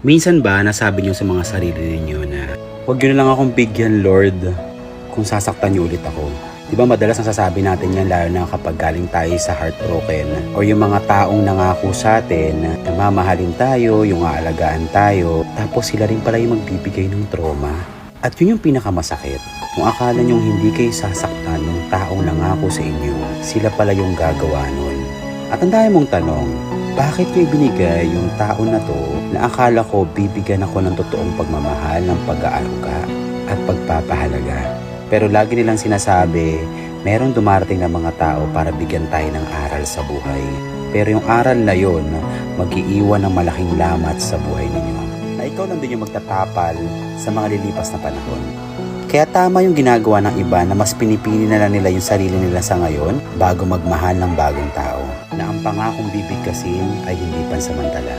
Minsan ba nasabi niyo sa mga sarili niyo na huwag niyo na lang akong bigyan, Lord, kung sasaktan niyo ulit ako? Di ba madalas nasasabi natin yan lalo na kapag galing tayo sa heartbroken o yung mga taong nangako sa atin na mamahalin tayo, yung aalagaan tayo, tapos sila rin pala yung magbibigay ng trauma. At yun yung pinakamasakit. Kung akala nyong hindi kayo sasaktan ng taong nangako sa inyo, sila pala yung gagawa nun. At ang dami mong tanong, bakit ko ibinigay yung tao na to na akala ko bibigyan ako ng totoong pagmamahal, ng pag-aaruga at pagpapahalaga? Pero lagi nilang sinasabi, meron dumarating na mga tao para bigyan tayo ng aral sa buhay. Pero yung aral na yon, mag-iiwan ng malaking lamat sa buhay ninyo. Na ikaw lang din yung magtatapal sa mga lilipas na panahon. Kaya tama yung ginagawa ng iba na mas pinipili na lang nila yung sarili nila sa ngayon bago magmahal ng bagong tao. Na ang pangakong bibigkasin ay hindi pansamantala.